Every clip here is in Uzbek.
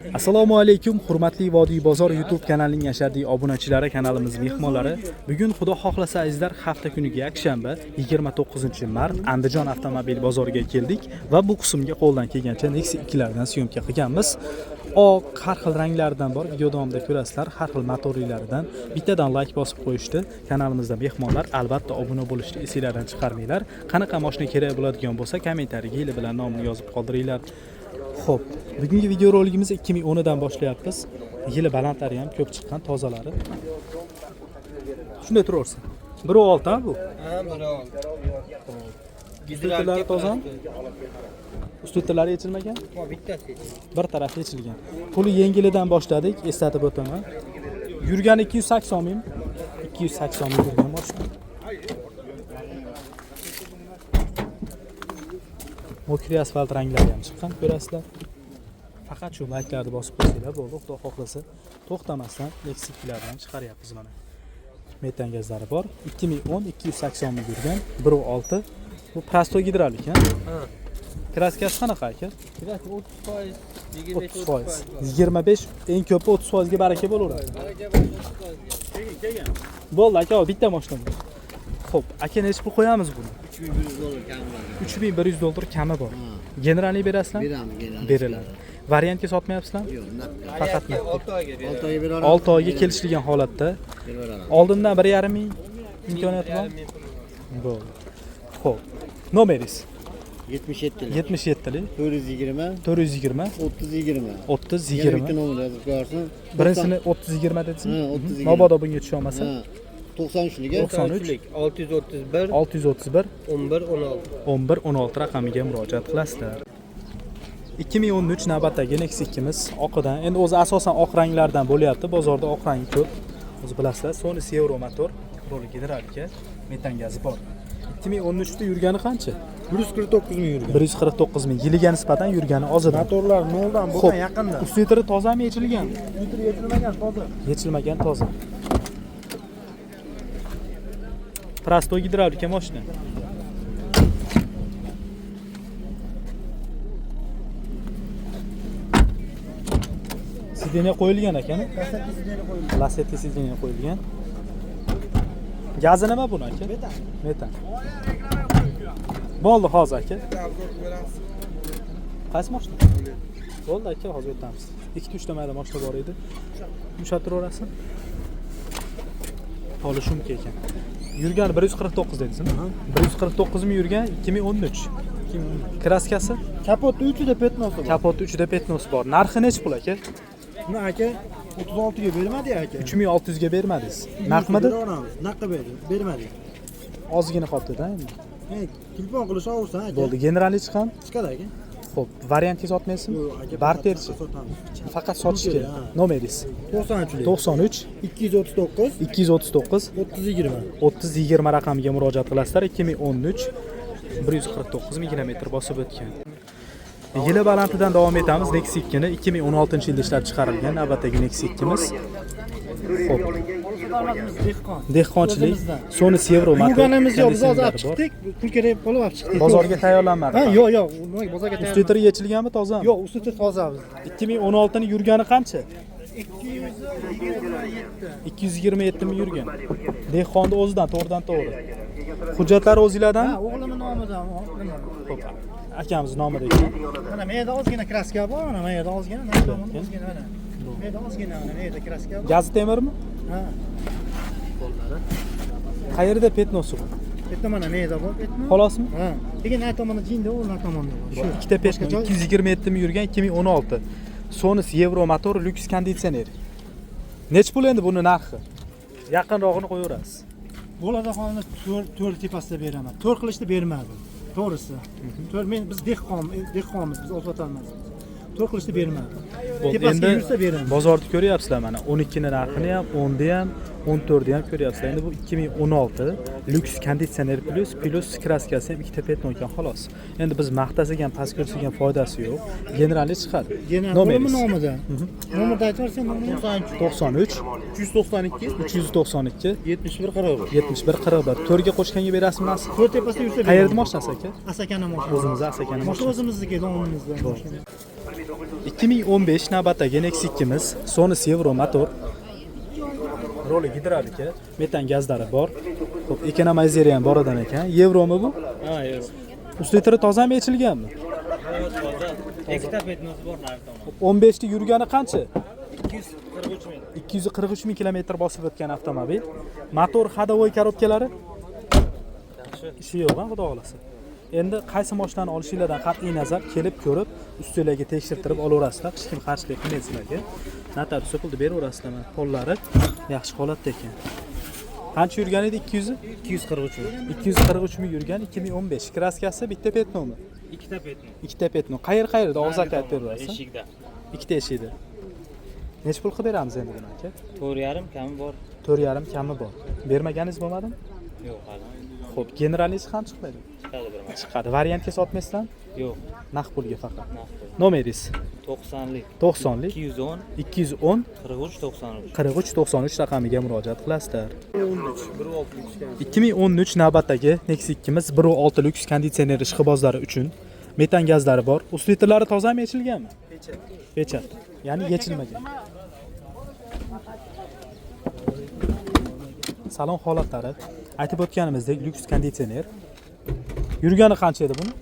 Assalomu alaykum, hurmatli Vodiy bozor YouTube kanalining yashadiy obunachilari, kanalimiz mehmonlari. Bugun xudo xohlasa azizlar, hafta kuniga yakshanba 29-mart Andijon avtomobil bozoriga keldik va bu qismga qo'ldan kelgancha Nexia 2 lardan syomka qilganmiz. Oq, har xil ranglardan bor, video davomida ko'rasizlar, har xil motorlaridan. Bittadan like bosib qo'yishdi. Kanalimizda mehmonlar, albatta obuna bo'lishni esingizdan chiqarmanglar. Qanaqa mashina kerak bo'ladigan bo'lsa, kommentariyaga yili bilan nomini yozib qoldiringlar. Xo'p, bugungi video roligimiz 2010 dan boshlayapmiz. Yili balandlari ham ko'p chiqqan, tozalari. Shunday turaversin. 1.6 ha bu? Ha, 1.6. Ustunlari tozami? Ustunlari yechilmagan? Ha, bittasi. Bir tarafi yechilgan. Puli yengilidan boshladik, eslatib o'taman. Yurgani 280 ming. 280 ming yurgan mashina. Mokri asfalt ranglari ham chiqqan, ko'rasizlar. Faqat shu like'larni bosib qo'ysanglar bo'ldi, xudo xohlasa to'xtamasdan Nexia 2 lardan chiqaryapmiz mana. Metan gazlari bor. 2010 280 ming yurgan, 1.6. Bu prosto gidrolik, ha? Ha. Kraskasi qanaqa aka? Kraska 30%, 30%. 25 eng ko'pi 30% ga baraka bo'laveradi. Baraka bor 30%. Kelgan. Bo'ldi aka, bitta mashina bu. Xo'p, aka necha pul qo'yamiz buni? $3100 $3100 kami bor. kami bor. Generalni berasizlar? Beramiz, Beriladi. Variantga sotmayapsizlar? Yo'q, Faqat 6 oyga beramiz. 6 oyga beramiz. 6 oyga kelishilgan holatda. Oldindan 1.5 ming imkoniyati bor. Bo'ldi. Xo'p. Nomeringiz? 77lik. 77lik. 420 420 3020. 3020. Bitta nomer yozib qo'yarsan. Birinchini 3020 dedingizmi? Ha, 3020. Mabodo bunga tusha olmasa. 93lik. 93 631 631 11 16. 11 16 raqamiga murojaat qilasizlar. 2013 navbatdagi Nexia 2miz oqidan. Endi o'zi asosan oq ranglardan bo'lyapti. Bozorda oq rangi ko'p. O'zi bilasizlar, Sony Euro motor, rol gidralika, metan gazi bor. 2013 da yurgani qancha? 149 ming yurgan. 149 ming. Yiliga nisbatan yurgani ozidan. Motorlar noldan bo'lgan yaqinda. Ustitri tozami, yechilgan? Ustitri yechilmagan, toza. Yechilmagan, toza. Prosto gidravlika mashina. Sideniya qo'yilgan ekan. Lasetti sideniya qo'yilgan. Lasetti sideniya qo'yilgan. Gazi nima buni aka? Metan. Metan. Bo'ldi hozir aka. Qaysi mashina? Bo'ldi aka, hozir o'tamiz. 2-3 ta mayda mashina bor edi. Yumshatiraverasizmi? Poli shumka ekan. Yurgan 149 dedingizmi? 149 ming yurgan 2013. Kraskasi? Kapotda 3da petnosi bor. Kapotda 3da petnosi bor. Narxi necha pul aka? Buni aka 36 ga bermadi aka. 3600 ga bermadingiz. Naqmidi? Naqqa bermadi. Ozgina qoldi-da endi. Telefon qilishaversan aka. Bo'ldi, generalni chiqam. Chiqadi aka. Xo'p, variantga sotmaysizmi? Barterchi. Faqat sotish kerak. Nomeringiz? 93 93 239 239 3020. 3020 raqamiga murojaat qilasizlar. 2013 149 ming kilometr bosib o'tgan. Yili balandidan davom etamiz. Nexia 2 ni 2016-yilda ishlab chiqarilgan navbatdagi Nexia 2miz. Xo'p. Dehqonchilik, Sony Euro motor. Yurganimiz yo'q, biz hozir olib chiqdik. Pul kerak bo'lib olib chiqdik. Bozorga tayyorlanmadi. Ha, yo'q, bozorga tayyorlanmadi. Ustitri yechilganmi, tozami? Yo'q, ustitri toza biz. 2016 ni yurgani qancha? 227. 227 ming yurgan. Dehqonni o'zidan to'g'ridan to'g'ri. Hujjatlari o'zingizlardan? Ha, o'g'limning nomidan. Xo'p. Akamiz nomida ekan. Mana menda ozgina kraska bor, mana menda ozgina, mana ozgina mana. Menda ozgina mana menda kraska bor. Gazi temirmi? Ha. Qayerda petnosi bor? Bitta mana menda bor, petno. Xolosmi? Ha. Lekin ay tomonda jinda, u tomonda bor. Shu ikkita petno 227 ming yurgan 2016. Sony Euro motor lyuks konditsioner. Nech pul endi buni narxi? Yaqinrog'ini qo'yaverasiz. Bo'ladi holni 4 tepasida beraman. 4 qilishni bermadim. To'g'risi. Biz dehqonmiz, biz o'zvatanmiz. 4 qilishni bermadim. Tepasiga yursa beraman. Bozorda ko'ryapsizlar mana 12 ni narxini ham, 10 ni ham, 14 ni ham ko'ryapsizlar. Endi bu 2016 lyuks konditsioner plus kraskasi ham ikkita petno ekan xolos. Endi biz maqtasak ham, past ko'rsak ham foydasi yo'q. Generalni chiqadi. Nomeringiz nomida. Nomerni aytib bersangiz, nomeringiz 93 392 392 71 41. 71 41. To'rga qo'shganga berasizmi? 4 tepasida yursa beraman. Qayerda mashinasi aka? Asakana mashina. O'zimiz Asakana Mashina o'zimizniki, nomimizda. 2015 navbatdagi Nexus 2miz, Sony Sevro motor. Roli gidravlika, metan gazlari bor. Xo'p, ekonomizeri ham bor ekan. Yevromi bu? Ha, yo'q. Ustitiri tozami yechilganmi? Ikkita petnoz bor narxda. 15 ta yurgani qancha? 243 ming. 243 ming kilometr bosib o'tgan avtomobil. Motor ходовой korobkalari Yaxshi. ishi yo'q, xudo xolasa. Endi qaysi mashinani olishinglardan qat'iy nazar kelib ko'rib, ustinglarga tekshirtirib olaverasizlar. Hech kim qarshilik qilmaydi sizlarga. Notarius pulni beraverasizlar. Mana qo'llari yaxshi holatda ekan. Qancha yurgan edi 200? 243 ming. 243 ming yurgan 2015. Kraskasi bitta petnomi? Ikkita petnoz. Ikkita petno. Qayerda og'zaki aytib beraverasiz? Eshikda. Ikkita eshikda. Necha pul qilib beramiz endi buni aka? 4,5 kami bor. 4,5 kami bor. Bermaganingiz bo'lmadimi? Yo'q, hali. Xo'p, generalingiz ham chiqmaydi. Chiqadi bir marta. Chiqadi. Variantga sotmaysizlar? Yo'q, Naqd pulga faqat. naqd. Nomeringiz 90lik. 90lik 210 210 43 93. 43 93 raqamiga murojaat qilasizlar. 2013 navbatdagi Nexus 2miz 1.6 lyuks konditsioner ishqibozlari uchun metan gazlari bor. Ustlitlari tozami yechilganmi? Pechat. Ya'ni yechilmagan. Salon holatlari aytib o'tganimizdek lyuks konditsioner. Yurgani qancha edi buni?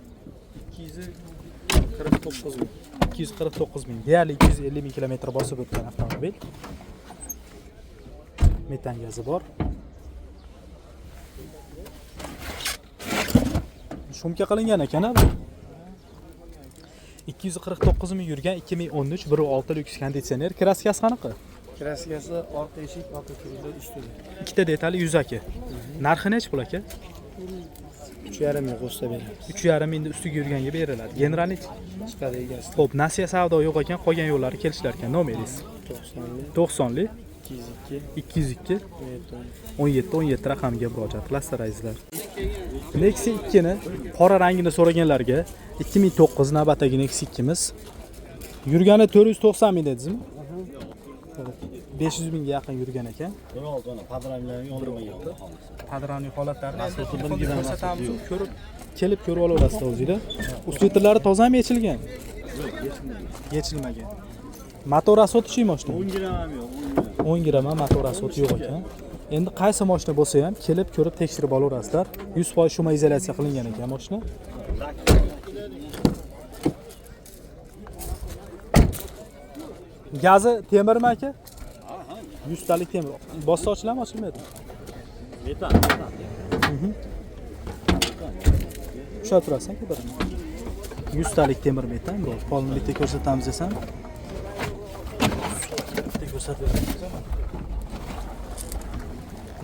249 ming. 249 ming. Deyarli 250 ming kilometr bosib o'tgan avtomobil. Metan gazi bor. Shumka qilingan ekan-a bu. 249 ming yurgan 2013 1.6 lyuks konditsioner. Kraskasi qanaqa? Kraskasi orqa eshik, orqa kirdi, ustida. Ikkita detali 100 aka. Narxi necha pul aka? 3,5 ming qo'shsa beramiz. 3,5 mingni ustiga yurganga beriladi. Generalnik Chiqadi egasi. xo'p, nasiya savdo yo'q ekan, qolgan yo'llari kelishlar ekan. Nomeringiz 90lik, 90lik 202, 202 17 raqamiga murojaat qilasizlar azizlar. Nexus 2 ni qora rangini so'raganlarga 2009 navbatdagi Nexus 2miz. Yurgani 490 ming dedingizmi? 500 mingga yaqin yurgan ekan. Padranli holatlarini telefonda ko'rsatamiz, ko'rib kelib ko'rib olaverasizlar o'zingizlar. Ustlitlari tozami yechilgan? Yechilmagan. Motor asotchi mashina. 10 gram ham yo'q. 10 gram motor asoti yo'q ekan. Endi qaysi mashina bo'lsa ham kelib ko'rib tekshirib olaverasizlar. 100% shuma izolyatsiya qilingan ekan mashina. Gazi temirmi aka? 100 talik temir. Bossa ochiladimi, ochilmaydi? Metan. Ushlab turasan aka birini. 100 talik temir metan bor. Qolini ko'rsatamiz desam. Ko'rsatib beramiz.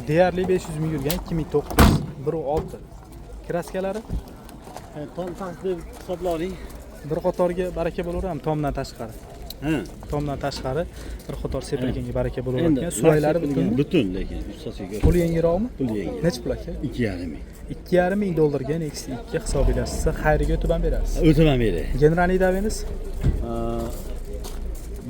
Deyarli 500 ming yurgan 2009 1.6. Kraskalari Tom taqdib hisoblaring. bir qatorga baraka bo'laveradi, tomdan tashqari. Ha. Tomdan tashqari bir qator sepilganga baraka bo'lar ekan. Sulaylari butun lekin ustasiga. pul yangiroqmi? Pul yangi. Necha pul aka? 2,5 ming. 2,5 ming dollarga Nexus 2 hisoblashsa, xayriga o'tib ham berasiz. O'taman beray. Generalniy daveniz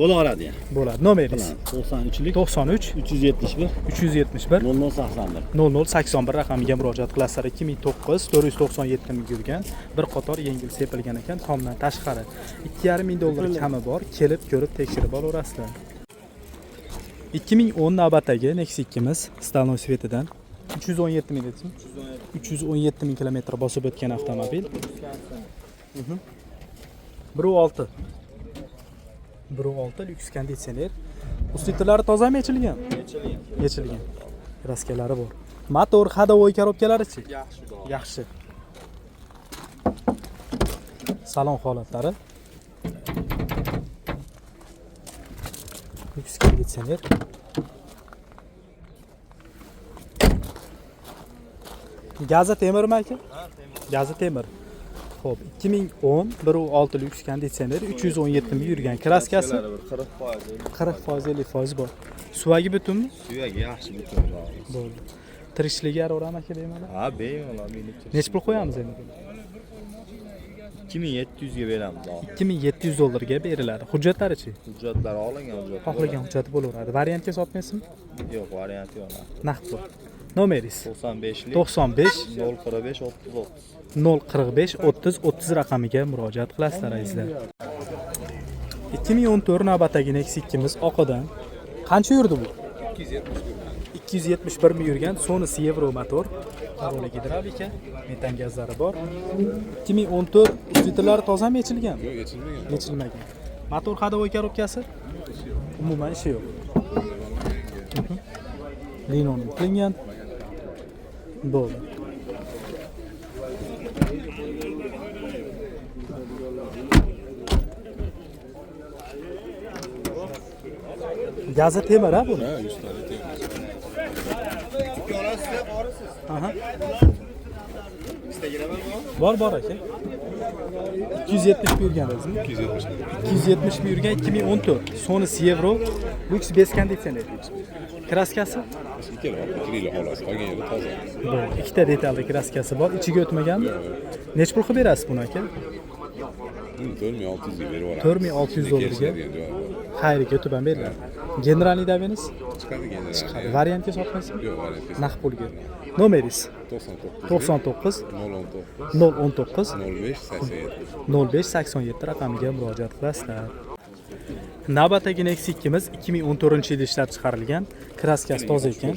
Bo'laveradi ya. bo'ladi. Nomeringiz 93lik 93 371 371 0081. 0081 raqamiga murojaat qilasizlar. 2009 497 ming yurgan, bir qator yengil sepilgan ekan, tomdan tashqari. 2,5 ming dollar kami bor, kelib ko'rib tekshirib olaverasizlar. 2010 navbatdagi Nexus 2miz Stalnoy svetidan 317 ming dedingizmi? 317 ming kilometr bosib o'tgan avtomobil. 1.6 1.6 lyuks konditsioner. Ustlitlari tozami yechilgan? Yechilgan. Raskalari bor. Motor ходовой korobkalari-chi? Yaxshi. Salon holatlari. Lyuks konditsioner. Gazi temirmi aka? Gazi temir. Xo'p, 2010 1.6 lyuks konditsioner 317 ming yurgan. Kraskasi 40% 50% bor. Suvagi butunmi? Suyagi yaxshi butun. Bo'ldi. Tirikchiligi aravami aka deyman. Ha, bemalol meniki. Necha pul qo'yamiz endi? 2700 ga beramiz. 2700 dollarga beriladi. Hujjatlari-chi? Hujjatlar olingan hujjat. Xohlagan hujjati bo'laveradi. Variantga sotmaysizmi? Yo'q, varianti yo'q. Naqd pul. Nomeringiz 95lik 95 045 30 045 30 30 raqamiga murojaat qilasizlar azizlar. 2014 navbatdagi Nexia 2miz oqidan. Qancha yurdi bu? 271 ming yurgan Sony Evro motor. Paroli gidravlika, metan gazlari bor. 2014 ustunlari tozami yechilgan? Yo'q, yechilmagan. Yechilmagan. Motor hadovoy korobkasi? Umuman ishi yo'q. Linon qilingan. Bo'ldi. Gazi temir ha buni? Ha, 100 tane temiz. Aha. Bor aka. 270 yurgan o'zimi? 270. 270 yurgan 2014 Sony Evro Lux bez konditsioner. Kraskasi? Ikkala krili xolasi, qolgan yeri toza. Bor. Ikkita detalli kraskasi bor. Ichiga o'tmaganmi? Nech pul qilib berasiz buni aka? 4600 ga berib yuboramiz. 4600 dollarga. Xayriga o'tib ham beriladi. Generalniy daveniz? Chiqadi general. Variantga sotmaysizmi? Yo'q, variant. Naqd pulga. Nomeringiz? 99 99 019 019 05 87. 0587 raqamiga murojaat qilasizlar. Navbatdagi Nexia 2miz 2014-yilda ishlab chiqarilgan, kraskasi toza ekan.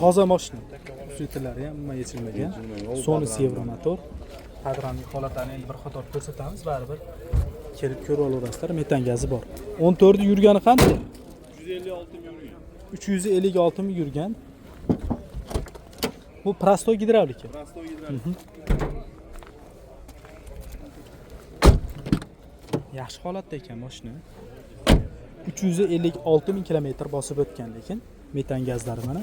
Toza mashina. Ustunlari ham umuman yechilmagan. Sony Evro motor. Qadramli holatlarni endi bir qator ko'rsatamiz, baribir kelib ko'rib olasizlar. Metan gazi bor. 14 yurgani qancha? 356 ming yurgan. Bu prostoy gidravlika. Yaxshi holatda ekan mashina. 356 ming kilometr bosib o'tgan lekin metan gazlari mana.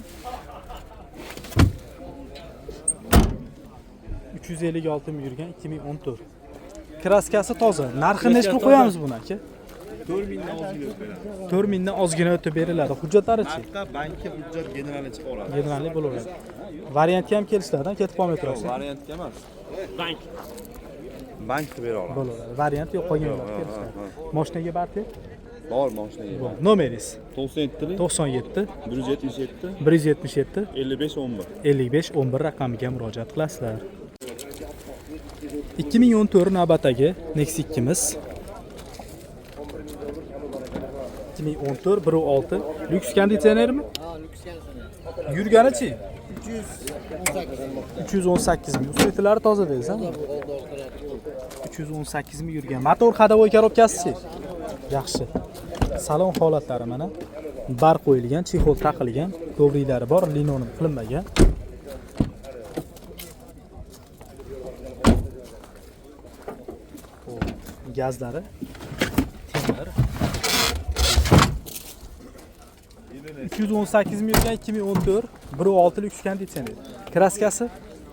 356 ming yurgan 2014. Kraskasi toza. Narxi nech pul qo'yamiz buni aka? 4000 dan ozgina o'tib beriladi. Hujjatlari-chi? Bankka hujjat generalni chiqib oladi. Generalli bo'laveradi. Variantga ham kelishlardan ketib qolmay turasiz. Variantga emas. Bank qilib bera oladi. Bo'laveradi. Variant yo'q qolganlar kelishlar. Mashinaga barti? Bor mashinaga. Bor. Nomeringiz? 97 97 177 177 55 11. 55 11 raqamiga murojaat qilasizlar. 2014 navbatdagi Nexia 2miz 2014 1.6 lyuks konditsionermi? Ha, lyuks konditsioner. Yurganichi? 318. 318 ming. Ustunlari toza deysiz, 318 ming yurgan. Motor hadovoy korobkasi-chi? Yaxshi. Salon holatlari mana. Bar qo'yilgan, chexol taqilgan, kovriklari bor, linonim qilinmagan. Gazlari temir. 318 ming yurgan 2014 1.6 lyuks konditsioner. Kraskasi?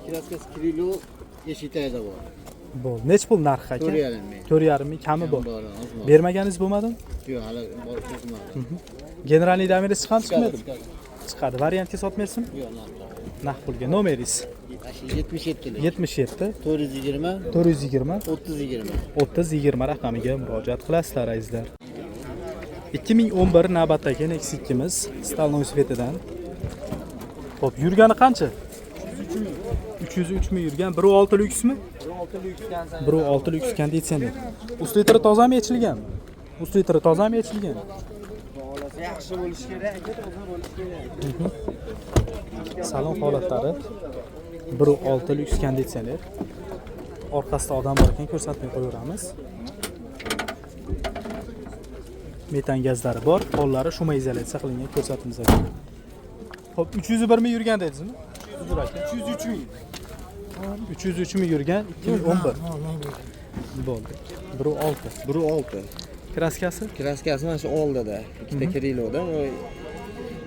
Kraskasi krilo eshitayda bor. Bo'ldi. Nech pul narxi aka? 4,5 ming. 4,5 ming kami bor. Bor. Bermaganingiz bo'lmadimi? Yo'q, hali bor chiqmadi. Generalniy daveniz chiqadi, chiqmadi? Chiqadi. Variantga sotmaysizmi? Yo'q, Naqd pulga. Nomeringiz? 77. 77 420 420 3020. 3020 raqamiga murojaat qilasizlar azizlar. 2011 navbatdagi Nexia 2miz Stalnoy svetidan. Xo'p, yurgani qancha? 303 ming yurgan. 1.6 lyuksmi? 1.6 lyuks konditsioner. Ustunlari tozami yechilganmi? Ustunlari tozami yechilgan? Yaxshi bo'lishi kerak, toza bo'lishi kerak. Salon holatlari 1.6 lyuks konditsioner. Orqasida odam bor ekan, ko'rsatmay qo'yaveramiz. Metan gazlari bor, pollari shuma izolyatsiya qilingan ko'rsatimiz ekan. Xo'p, 301 ming yurgan dedingizmi? 303 ming. 303 ming yurgan 2011. Bo'ldi. 1.6. 1.6. Kraskasi? Kraskasi mana shu oldida, ikkita kriloda,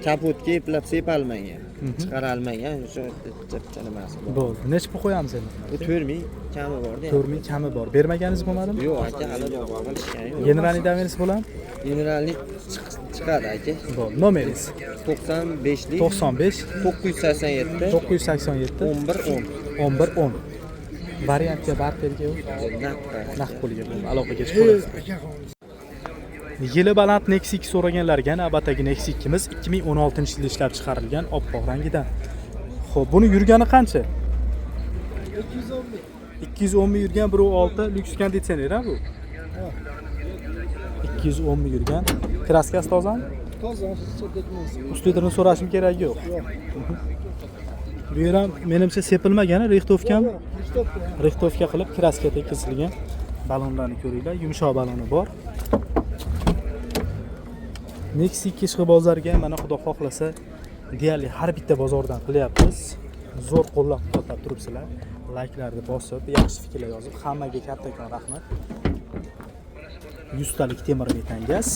kapotga eplab sepalmagan, chiqarolmagan, o'sha nimasi bor. Bo'ldi. Nech pul qo'yamiz endi? Bu 4000 kami bor-da. 4000 kami bor. Bermaganingiz bo'lmadimi? Yo'q, aka, hali qilishgan yo'q. Generalniy daveniz bo'ladimi? Generallik chiqadi aka. Bo'ldi. Nomeringiz? 95lik 95 987 987 1110. 1110. Variantga barterga yo'q. Naqd pulga aloqaga chiqasiz. Yili baland Nexia 2 so'raganlarga navbatdagi Nexia 2miz 2016-yilda ishlab chiqarilgan oppoq rangidan. Xo'p, buni yurgani qancha? 311 210 ming yurgan 1.6 lyuks konditsioner ha bu. 210 ming yurgan. Kraskasi tozami? Toza, ketmaysiz. Ustidini so'rashim keragi yo'q. Bu yer ham menimcha sepilmagan, rixtovkami? Rixtovka qilib kraska tekkizilgan. Balonlarni ko'ringlar, yumshoq baloni bor. Nexi Kishki bozoriga mana xudo xohlasa deyarli har bitta bozordan qilyapmiz. Zo'r qo'llab-quvvatlab turibsizlar. Layklarni bosib, yaxshi fikrlar yozib, hammaga kattakon rahmat. 100 talik temir metan gaz.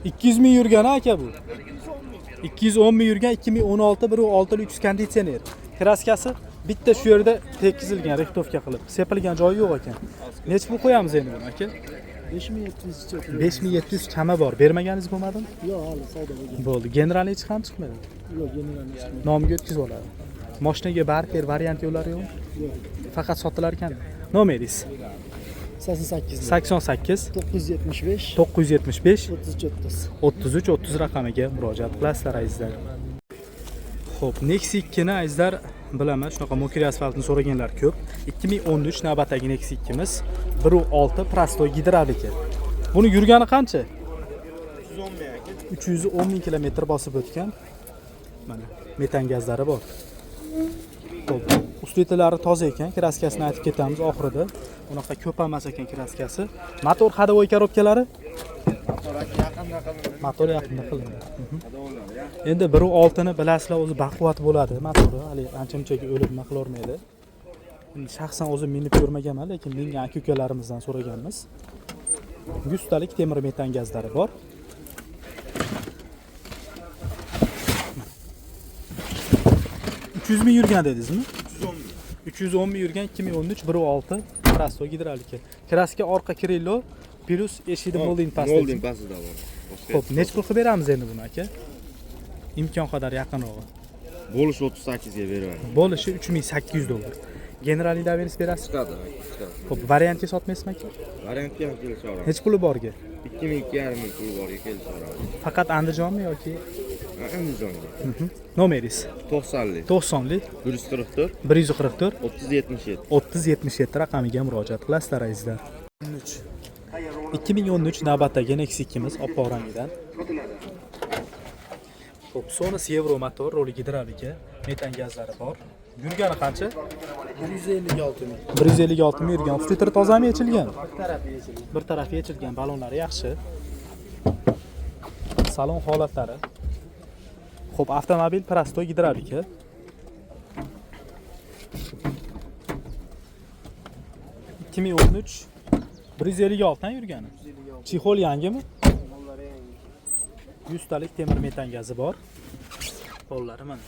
200 ming yurgan aka bu. 210 ming yurgan 2016 1.6 lyuks konditsioner. Kraskasi bitta shu yerda tekkizilgan, rixtovka qilib. Sepilgan joyi yo'q ekan. Nech pul qo'yamiz endi buni aka? 5700 5700 kami bor. Bermaganingiz bo'lmadimi? Yo'q, hali savdo bo'lgan. Bo'ldi. Generalni hech ham chiqmadi. Yo'q, generalni chiqmadi. Nomiga o'tkazib oladi. Mashinaga barter variant yo'llari yo'q. Yo'q. Faqat sotilar ekan. Nomeringiz 88 88 975 975 33 33 30 raqamiga murojaat qilasizlar azizlar. Xo'p, Nexi 2 ni azizlar bilaman, shunaqa mokri asfaltni so'raganlar ko'p. 2013 navbatdagi Nexi 2 miz 1.6 prostoy gidravlika. Buni yurgani qancha? 310 ming kilometr bosib o'tgan. Mana metan gazlari bor. Xo'p, ustidilari toza ekan, kraskasini aytib ketamiz oxirida. Unaqa ko'p emas ekan kraskasi. Motor ходовой korobkalari? Motor yaqinda qilindi. Endi 1.6 ni bilasizlar, o'zi baquvvat bo'ladi motori. Hali ancha-munchaga o'lib nima qilavermaydi. Shaxsan o'zim minib ko'rmaganman, lekin menga aka-ukalarimizdan so'raganmiz. 100 talik temir metan gazlari bor. $300 ming yurgan dedingizmi? 310 ming yurgan 2013 1.6 prostoy gidravlika. Kraska orqa Krillo plus eshidi molding pasta. Molding pastida bor. Xo'p, nech pul qilib beramiz endi buni aka? Imkon qadar yaqinroq. Bo'lishi 38 ga beraman. Bo'lishi $3800. Generalni daveringiz berasiz? Chiqadi. Xo'p, variantga sotmaysizmi aka? Variantga ham kelishaveramiz. Hech puli borga. 2200 ming pul borga kelishaveramiz. Faqat Andijonmi yoki? Andijonga. Nomeringiz 90lik 90lik 144 144 3077. 3077 raqamiga murojaat qilasizlar azizlar. 2013 navbatdagi Nexi 2 miz oppoq rangidan. Xo'p, Sonos Euro motor, roli gidravlika, metan gazlari bor. Yurgani qancha? 156 ming. 156 ming yurgan. Ustidlari tozami yechilgan? Bir tarafi yechilgan. Bir tarafi yechilgan, balonlari yaxshi. Salon holatlari. Xo'p, avtomobil prostoy gidravlika. ...2013 156 dan yurgani. Chexol yangimi? 100 talik temir metan gazi bor. Qo'llari mana.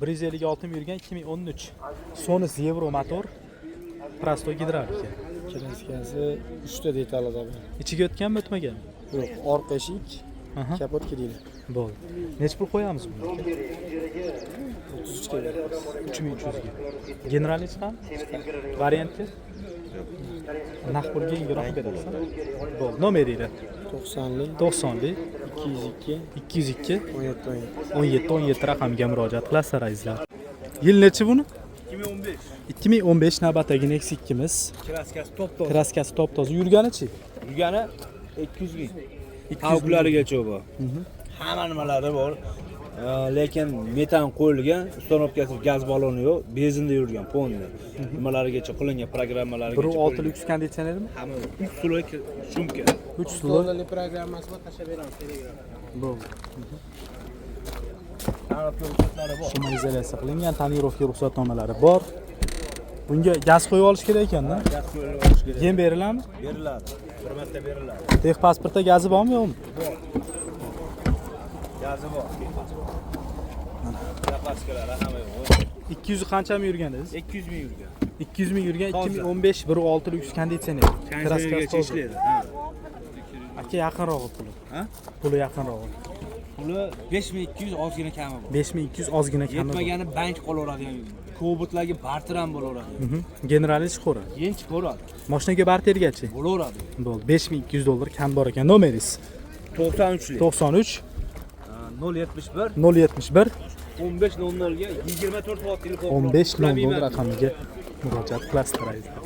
156 ming yurgan 2013 Sonos Euro motor prostoy gidravlika. Kraskasi 3 ta detalida bor. Ichiga o'tganmi, o'tmagan? Yo'q, orqa eshik, kapot kirili. Bo'ldi. Nech pul qo'yamiz buni? 33 ga beramiz. 3300 ga. Generalni chiqam? Variantga? Naqd pulga ingroq berasiz. Bo'ldi. Nomeringiz 90lik 90lik 202 202 17 17 raqamiga murojaat qilasizlar azizlar. Yil nechi buni? 2015. 2015 navbatdagi Nexi 2 miz. Kraskasi top-top. Kraskasi top-toza. Yurganichi? Yurgani 200 ming. Tavklarigacha bor. Hamma nimalari bor. Lekin metan qo'yilgan, uстановkasi gaz baloni yo'q, benzinda yurgan, fonda. Nimalarigacha qilingan programmalarigacha. 1.6 lyuks konditsionermi? Hamma 3 suloy shumka. 3 slot. programmasi bor, tashlab beramiz Telegram. Bo'ldi. Taniqli ruxsatlari bor. Shima izolyatsiya qilingan, tonirovka ruxsatnomalari bor. Bunga gaz qo'yib olish kerak ekanda. Gaz qo'yib olish kerak. Yem beriladimi? Beriladi. Bir marta beriladi. Texpasportda gazi bormi, yo'qmi? Gazi bor. Zapaskalar hamma yo'q. 200 qanchami yurgan dedingiz? 200 ming yurgan. 200 ming yurgan 2015 1.6 lyuks konditsioner. Kraskasi ishlaydi. Aka yaqinroq puli. Ha? Puli yaqinroq. Puli 5200 ozgina kami bor. 5200 ozgina kami. Yetmagani bank qolaveradigan. Kobotlarga barter ham bo'laveradi. Generali chiqora. Yench ko'radi. Mashinaga bartergachi? Bo'laveradi. Bo'ldi. $5200 kam bor ekan. Nomeringiz 93'lik. 93 071 071 15.00 ga 24 soat telefon 15.00 raqamiga murojaat qilasizlar azizlar.